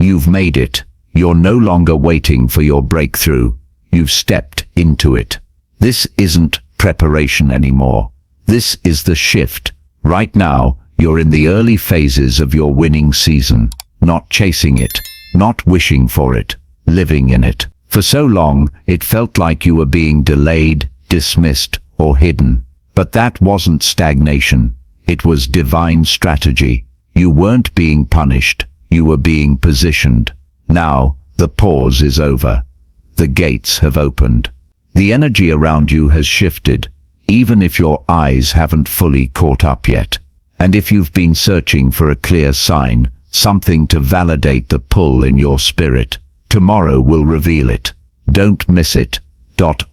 You've made it. You're no longer waiting for your breakthrough. You've stepped into it. This isn't preparation anymore. This is the shift. Right now, you're in the early phases of your winning season. Not chasing it, not wishing for it, living in it. For so long, it felt like you were being delayed, dismissed, or hidden. But that wasn't stagnation. It was divine strategy. You weren't being punished. You were being positioned. Now, the pause is over. The gates have opened. The energy around you has shifted, even if your eyes haven't fully caught up yet. And if you've been searching for a clear sign, something to validate the pull in your spirit, tomorrow will reveal it. Don't miss it.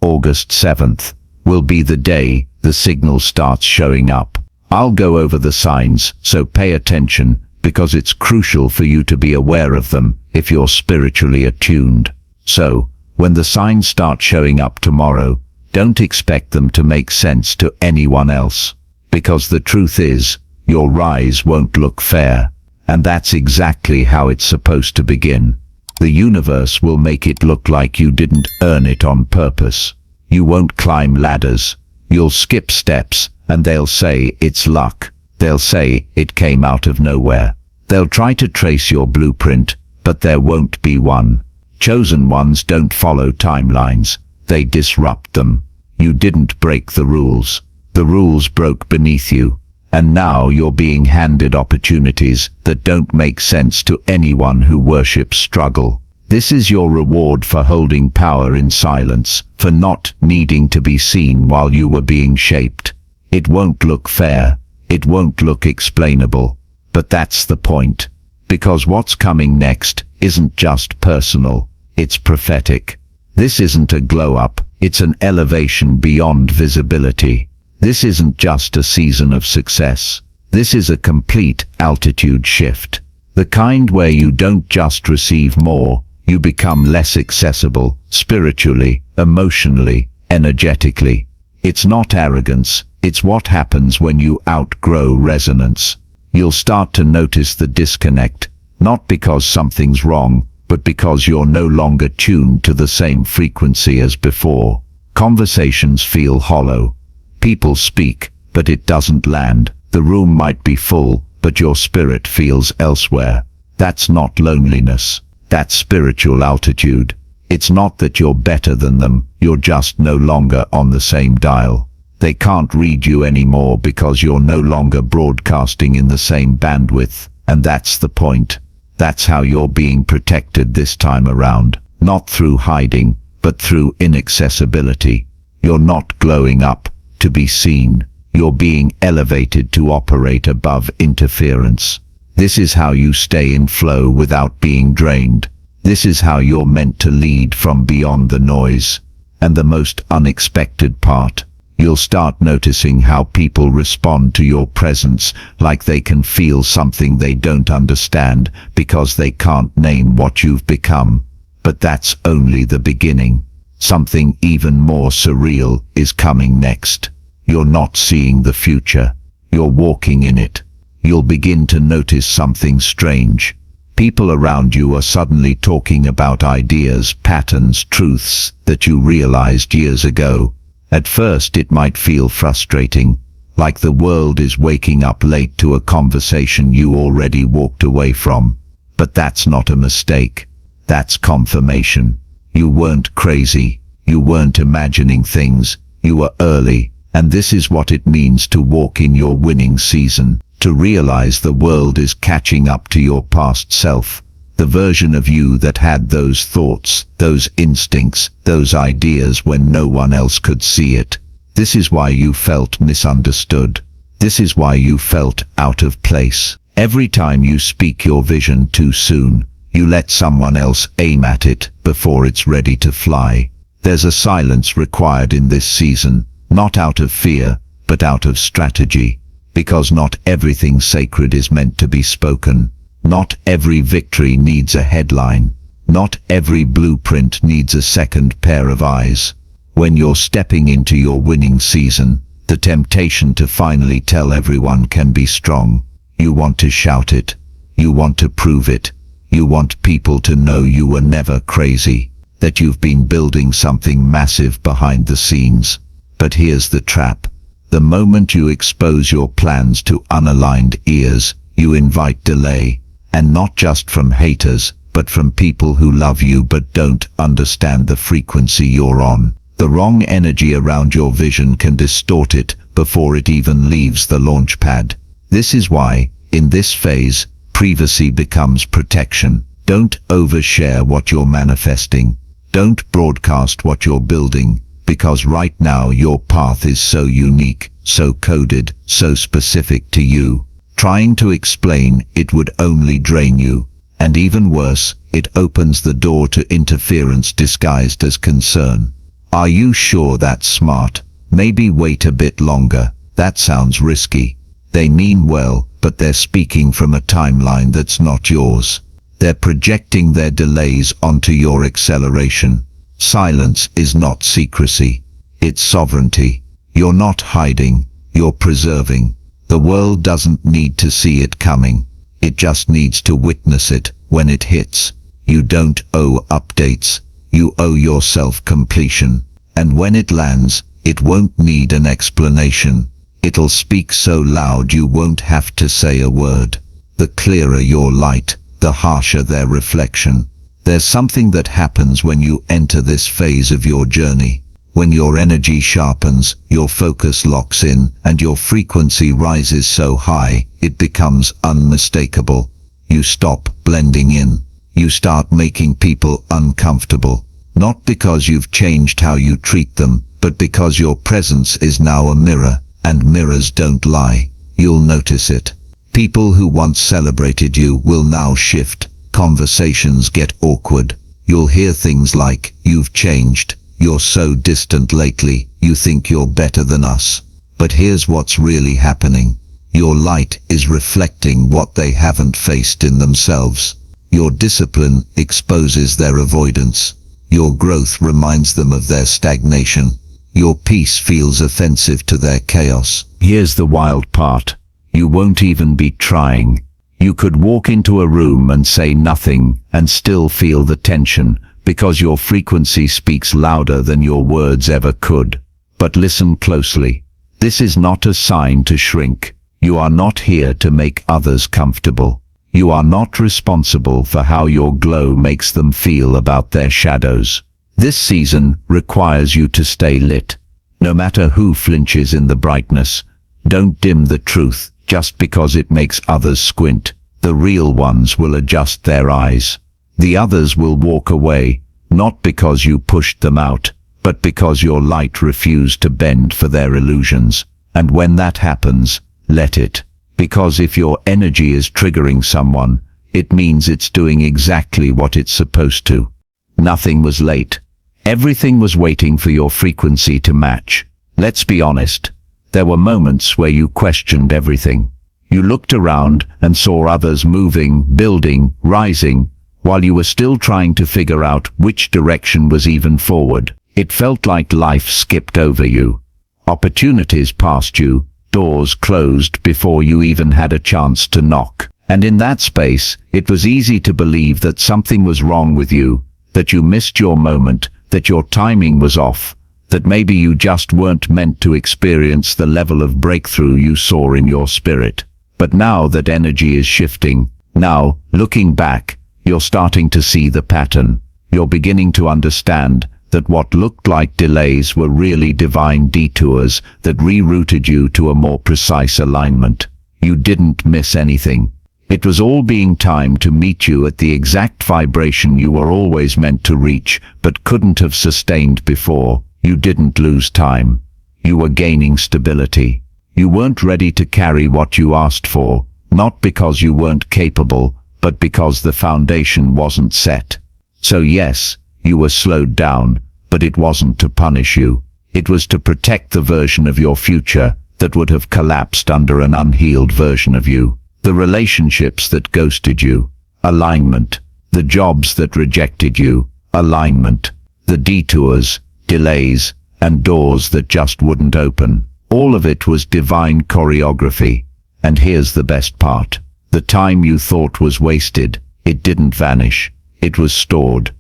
August 7th will be the day the signal starts showing up. I'll go over the signs, so pay attention, because it's crucial for you to be aware of them if you're spiritually attuned. So, when the signs start showing up tomorrow, don't expect them to make sense to anyone else. Because the truth is, your rise won't look fair. And that's exactly how it's supposed to begin. The universe will make it look like you didn't earn it on purpose. You won't climb ladders. You'll skip steps, and they'll say it's luck. They'll say it came out of nowhere. They'll try to trace your blueprint, but there won't be one. Chosen ones don't follow timelines. They disrupt them. You didn't break the rules. The rules broke beneath you. And now you're being handed opportunities that don't make sense to anyone who worships struggle. This is your reward for holding power in silence, for not needing to be seen while you were being shaped. It won't look fair. It won't look explainable. But that's the point. Because what's coming next isn't just personal. It's prophetic. This isn't a glow-up. It's an elevation beyond visibility. This isn't just a season of success. This is a complete altitude shift. The kind where you don't just receive more, you become less accessible, spiritually, emotionally, energetically. It's not arrogance, it's what happens when you outgrow resonance. You'll start to notice the disconnect, not because something's wrong, but because you're no longer tuned to the same frequency as before. Conversations feel hollow. People speak, but it doesn't land. The room might be full, but your spirit feels elsewhere. That's not loneliness. That's spiritual altitude. It's not that you're better than them, you're just no longer on the same dial. They can't read you anymore because you're no longer broadcasting in the same bandwidth, and that's the point. That's how you're being protected this time around, not through hiding, but through inaccessibility. You're not glowing up to be seen. You're being elevated to operate above interference. This is how you stay in flow without being drained. This is how you're meant to lead from beyond the noise. And the most unexpected part, you'll start noticing how people respond to your presence, like they can feel something they don't understand because they can't name what you've become. But that's only the beginning. Something even more surreal is coming next. You're not seeing the future. You're walking in it. You'll begin to notice something strange. People around you are suddenly talking about ideas, patterns, truths that you realized years ago. At first it might feel frustrating, like the world is waking up late to a conversation you already walked away from. But that's not a mistake. That's confirmation. You weren't crazy. You weren't imagining things. You were early. And this is what it means to walk in your winning season. To realize the world is catching up to your past self. The version of you that had those thoughts, those instincts, those ideas when no one else could see it. This is why you felt misunderstood. This is why you felt out of place. Every time you speak your vision too soon, you let someone else aim at it before it's ready to fly. There's a silence required in this season, not out of fear, but out of strategy. Because not everything sacred is meant to be spoken. Not every victory needs a headline. Not every blueprint needs a second pair of eyes. When you're stepping into your winning season, the temptation to finally tell everyone can be strong. You want to shout it. You want to prove it. You want people to know you were never crazy, that you've been building something massive behind the scenes. But here's the trap. The moment you expose your plans to unaligned ears, you invite delay, and not just from haters, but from people who love you but don't understand the frequency you're on. The wrong energy around your vision can distort it before it even leaves the launch pad. This is why, in this phase, privacy becomes protection. Don't overshare what you're manifesting. Don't broadcast what you're building, because right now your path is so unique, so coded, so specific to you. Trying to explain it would only drain you. And even worse, it opens the door to interference disguised as concern. Are you sure that's smart? Maybe wait a bit longer. That sounds risky. They mean well, but they're speaking from a timeline that's not yours. They're projecting their delays onto your acceleration. Silence is not secrecy. It's sovereignty. You're not hiding. You're preserving. The world doesn't need to see it coming. It just needs to witness it when it hits. You don't owe updates. You owe yourself completion. And when it lands, it won't need an explanation. It'll speak so loud you won't have to say a word. The clearer your light, the harsher their reflection. There's something that happens when you enter this phase of your journey. When your energy sharpens, your focus locks in, and your frequency rises so high, it becomes unmistakable. You stop blending in. You start making people uncomfortable. Not because you've changed how you treat them, but because your presence is now a mirror, and mirrors don't lie. You'll notice it. People who once celebrated you will now shift. Conversations get awkward. You'll hear things like, "You've changed. You're so distant lately. You think you're better than us." But here's what's really happening. Your light is reflecting what they haven't faced in themselves. Your discipline exposes their avoidance. Your growth reminds them of their stagnation. Your peace feels offensive to their chaos. Here's the wild part. You won't even be trying. You could walk into a room and say nothing and still feel the tension, because your frequency speaks louder than your words ever could. But listen closely. This is not a sign to shrink. You are not here to make others comfortable. You are not responsible for how your glow makes them feel about their shadows. This season requires you to stay lit. No matter who flinches in the brightness, don't dim the truth just because it makes others squint. The real ones will adjust their eyes. The others will walk away, not because you pushed them out, but because your light refused to bend for their illusions. And when that happens, let it. Because if your energy is triggering someone, it means it's doing exactly what it's supposed to. Nothing was late. Everything was waiting for your frequency to match. Let's be honest. There were moments where you questioned everything. You looked around and saw others moving, building, rising, while you were still trying to figure out which direction was even forward. It felt like life skipped over you. Opportunities passed you. Doors closed before you even had a chance to knock. And in that space, it was easy to believe that something was wrong with you, that you missed your moment, that your timing was off, that maybe you just weren't meant to experience the level of breakthrough you saw in your spirit. But now that energy is shifting, now, looking back, you're starting to see the pattern. You're beginning to understand that what looked like delays were really divine detours that rerouted you to a more precise alignment. You didn't miss anything. It was all being timed to meet you at the exact vibration you were always meant to reach, but couldn't have sustained before. You didn't lose time. You were gaining stability. You weren't ready to carry what you asked for, not because you weren't capable, but because the foundation wasn't set. So yes, you were slowed down, but it wasn't to punish you. It was to protect the version of your future that would have collapsed under an unhealed version of you. The relationships that ghosted you, alignment. The jobs that rejected you, alignment. The detours, delays, and doors that just wouldn't open. All of it was divine choreography. And here's the best part. The time you thought was wasted, It didn't vanish. It was stored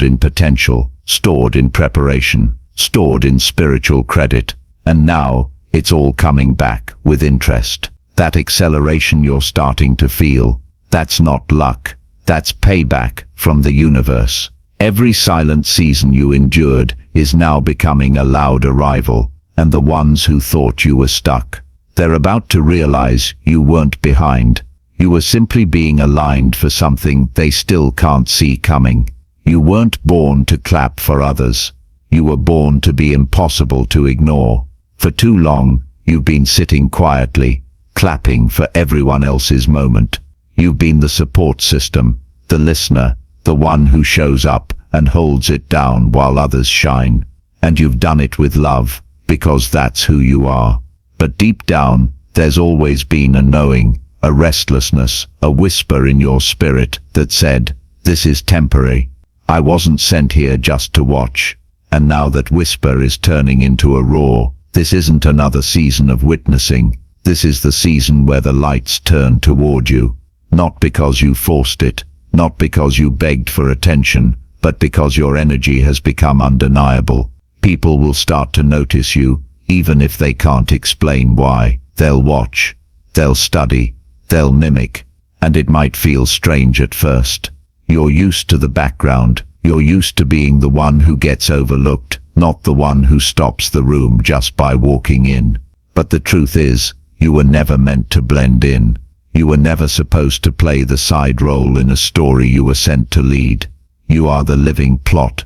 in potential, stored in preparation, stored in spiritual credit. And now, it's all coming back with interest. That acceleration you're starting to feel, that's not luck. That's payback from the universe. Every silent season you endured is now becoming a loud arrival, and the ones who thought you were stuck, they're about to realize you weren't behind. You were simply being aligned for something they still can't see coming. You weren't born to clap for others. You were born to be impossible to ignore. For too long, you've been sitting quietly, clapping for everyone else's moment. You've been the support system, the listener, the one who shows up and holds it down while others shine. And you've done it with love, because that's who you are. But deep down, there's always been a knowing, a restlessness, a whisper in your spirit that said, "This is temporary. I wasn't sent here just to watch." And now that whisper is turning into a roar. This isn't another season of witnessing. This is the season where the lights turn toward you. Not because you forced it, not because you begged for attention, but because your energy has become undeniable. People will start to notice you, even if they can't explain why. They'll watch, they'll study, they'll mimic, and it might feel strange at first. You're used to the background, you're used to being the one who gets overlooked, not the one who stops the room just by walking in. But the truth is, you were never meant to blend in. You were never supposed to play the side role in a story you were sent to lead. You are the living plot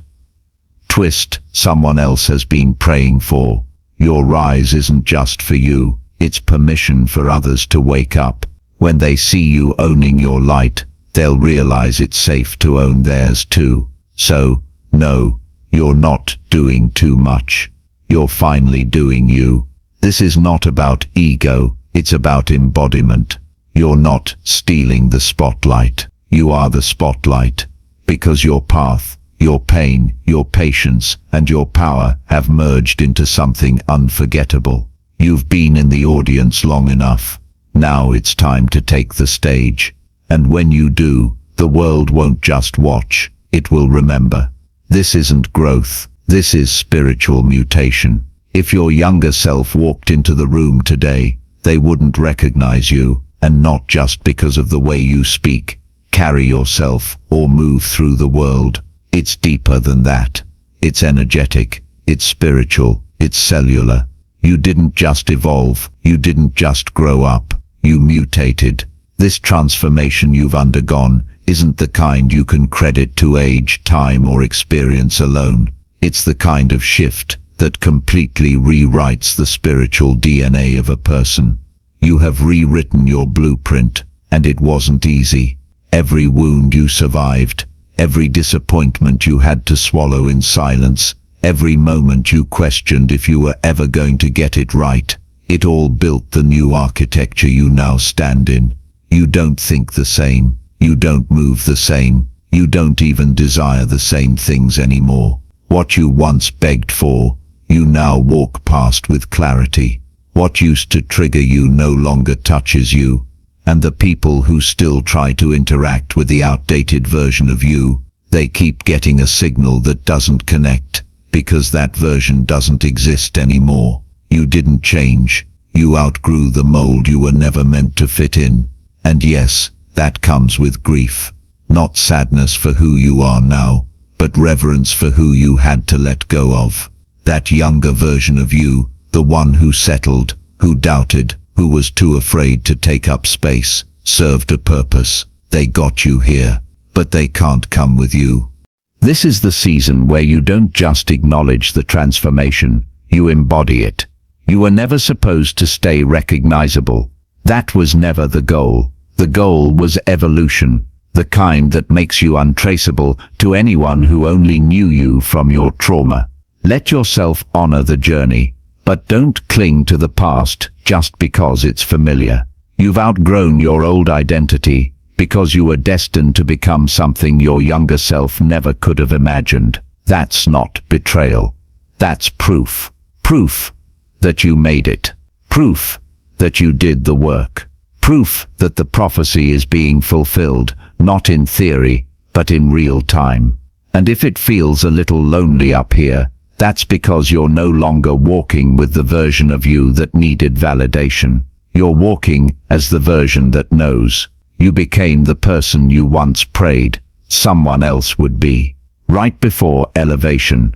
twist someone else has been praying for. Your rise isn't just for you, it's permission for others to wake up. When they see you owning your light, they'll realize it's safe to own theirs too. So, no, you're not doing too much. You're finally doing you. This is not about ego, it's about embodiment. You're not stealing the spotlight. You are the spotlight. Because your path, your pain, your patience, and your power have merged into something unforgettable. You've been in the audience long enough. Now it's time to take the stage. And when you do, the world won't just watch, it will remember. This isn't growth, this is spiritual mutation. If your younger self walked into the room today, they wouldn't recognize you, and not just because of the way you speak, carry yourself, or move through the world. It's deeper than that. It's energetic, it's spiritual, it's cellular. You didn't just evolve, you didn't just grow up, you mutated. This transformation you've undergone isn't the kind you can credit to age, time, or experience alone. It's the kind of shift that completely rewrites the spiritual DNA of a person. You have rewritten your blueprint, and it wasn't easy. Every wound you survived, every disappointment you had to swallow in silence, every moment you questioned if you were ever going to get it right, it all built the new architecture you now stand in. You don't think the same, you don't move the same, you don't even desire the same things anymore. What you once begged for, you now walk past with clarity. What used to trigger you no longer touches you. And the people who still try to interact with the outdated version of you, they keep getting a signal that doesn't connect, because that version doesn't exist anymore. You didn't change. You outgrew the mold you were never meant to fit in. And yes, that comes with grief. Not sadness for who you are now, but reverence for who you had to let go of. That younger version of you, the one who settled, who doubted, who was too afraid to take up space, served a purpose. They got you here, but they can't come with you. This is the season where you don't just acknowledge the transformation, you embody it. You were never supposed to stay recognizable. That was never the goal. The goal was evolution, the kind that makes you untraceable to anyone who only knew you from your trauma. Let yourself honor the journey, but don't cling to the past just because it's familiar. You've outgrown your old identity because you were destined to become something your younger self never could have imagined. That's not betrayal. That's proof. Proof that you made it. Proof that you did the work. Proof that the prophecy is being fulfilled, not in theory, but in real time. And if it feels a little lonely up here, that's because you're no longer walking with the version of you that needed validation. You're walking as the version that knows. You became the person you once prayed someone else would be. Right before elevation,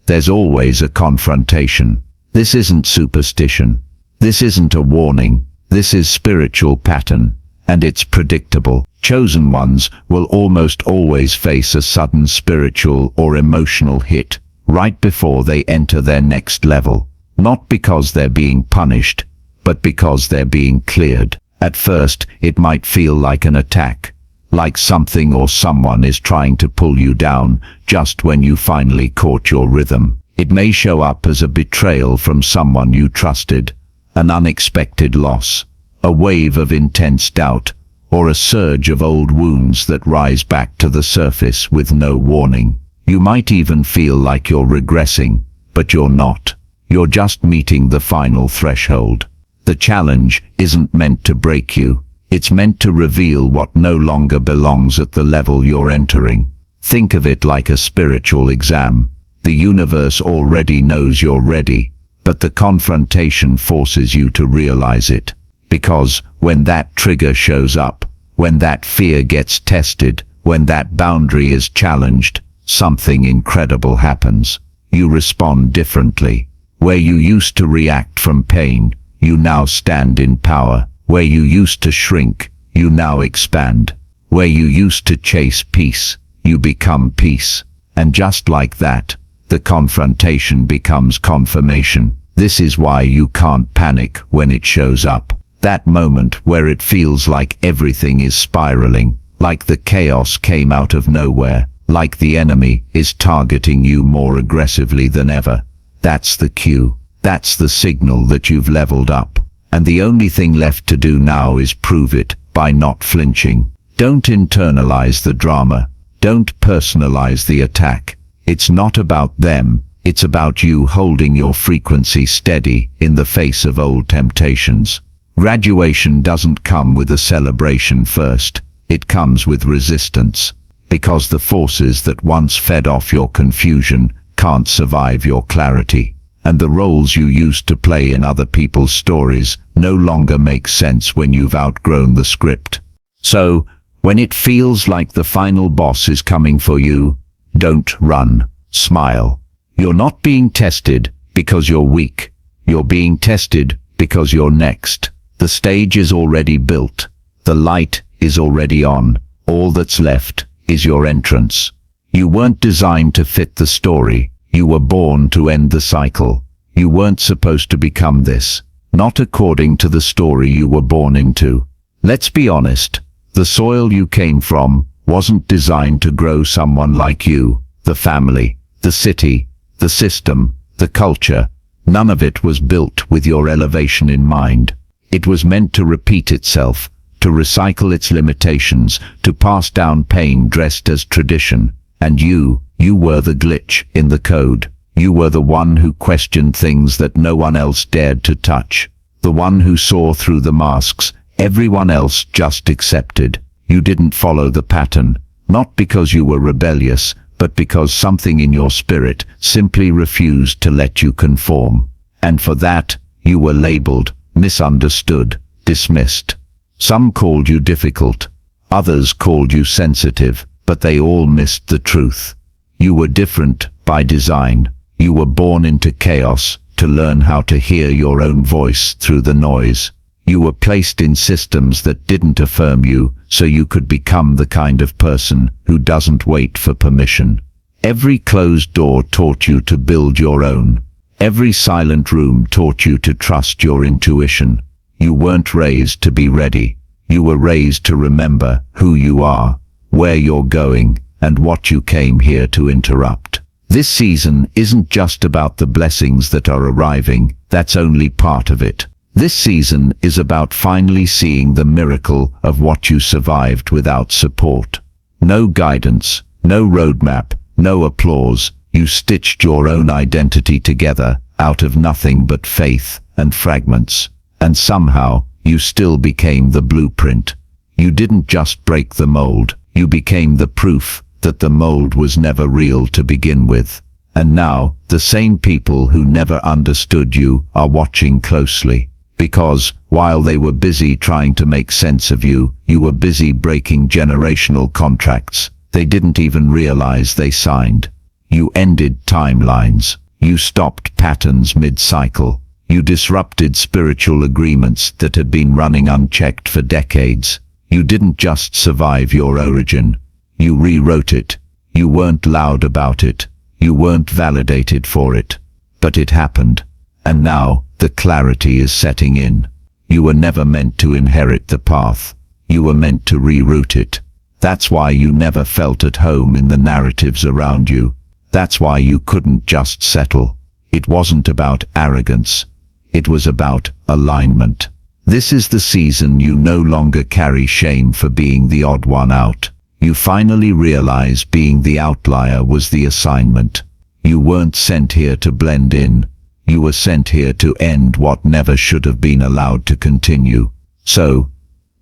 there's always a confrontation. This isn't superstition. This isn't a warning. This is spiritual pattern, and it's predictable. Chosen ones will almost always face a sudden spiritual or emotional hit right before they enter their next level. Not because they're being punished, but because they're being cleared. At first, it might feel like an attack, like something or someone is trying to pull you down just when you finally caught your rhythm. It may show up as a betrayal from someone you trusted, an unexpected loss, a wave of intense doubt, or a surge of old wounds that rise back to the surface with no warning. You might even feel like you're regressing, but you're not. You're just meeting the final threshold. The challenge isn't meant to break you. It's meant to reveal what no longer belongs at the level you're entering. Think of it like a spiritual exam. The universe already knows you're ready, but the confrontation forces you to realize it. Because when that trigger shows up, when that fear gets tested, when that boundary is challenged, something incredible happens. You respond differently. Where you used to react from pain, you now stand in power. Where you used to shrink, you now expand. Where you used to chase peace, you become peace. And just like that, the confrontation becomes confirmation. This is why you can't panic when it shows up. That moment where it feels like everything is spiraling, like the chaos came out of nowhere, like the enemy is targeting you more aggressively than ever. That's the cue. That's the signal that you've leveled up. And the only thing left to do now is prove it by not flinching. Don't internalize the drama. Don't personalize the attack. It's not about them. It's about you holding your frequency steady in the face of old temptations. Graduation doesn't come with a celebration first. It comes with resistance. Because the forces that once fed off your confusion can't survive your clarity. And the roles you used to play in other people's stories no longer make sense when you've outgrown the script. So, when it feels like the final boss is coming for you, don't run. Smile. You're not being tested because you're weak. You're being tested because you're next. The stage is already built. The light is already on. All that's left is your entrance. You weren't designed to fit the story. You were born to end the cycle. You weren't supposed to become this. Not according to the story you were born into. Let's be honest. The soil you came from wasn't designed to grow someone like you. The family, the city, the system, the culture. None of it was built with your elevation in mind. It was meant to repeat itself, to recycle its limitations, to pass down pain dressed as tradition. And you were the glitch in the code. You were the one who questioned things that no one else dared to touch. The one who saw through the masks everyone else just accepted. You didn't follow the pattern, not because you were rebellious, but because something in your spirit simply refused to let you conform. And for that, you were labeled, misunderstood, dismissed. Some called you difficult, others called you sensitive, but they all missed the truth. You were different by design. You were born into chaos to learn how to hear your own voice through the noise. You were placed in systems that didn't affirm you, so you could become the kind of person who doesn't wait for permission. Every closed door taught you to build your own. Every silent room taught you to trust your intuition. You weren't raised to be ready. You were raised to remember who you are, where you're going, and what you came here to interrupt. This season isn't just about the blessings that are arriving. That's only part of it. This season is about finally seeing the miracle of what you survived without support. No guidance, no roadmap, no applause. You stitched your own identity together out of nothing but faith and fragments. And somehow, you still became the blueprint. You didn't just break the mold, You became the proof that the mold was never real to begin with. And now, the same people who never understood you are watching closely. Because, while they were busy trying to make sense of you, you were busy breaking generational contracts they didn't even realize they signed. You ended timelines. You stopped patterns mid-cycle. You disrupted spiritual agreements that had been running unchecked for decades. You didn't just survive your origin. You rewrote it. You weren't loud about it. You weren't validated for it. But it happened. And now, the clarity is setting in. You were never meant to inherit the path. You were meant to reroute it. That's why you never felt at home in the narratives around you. That's why you couldn't just settle. It wasn't about arrogance. It was about alignment. This is the season you no longer carry shame for being the odd one out. You finally realize being the outlier was the assignment. You weren't sent here to blend in. You were sent here to end what never should have been allowed to continue. So,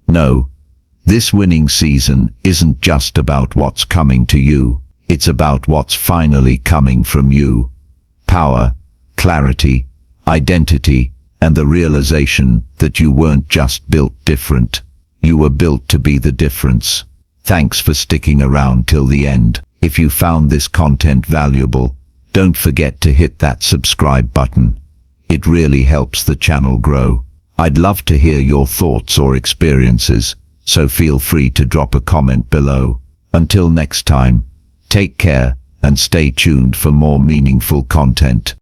no, this winning season isn't just about what's coming to you. It's about what's finally coming from you. Power, clarity, identity, and the realization that you weren't just built different. You were built to be the difference. Thanks for sticking around till the end. If you found this content valuable, don't forget to hit that subscribe button. It really helps the channel grow. I'd love to hear your thoughts or experiences, so feel free to drop a comment below. Until next time, take care and stay tuned for more meaningful content.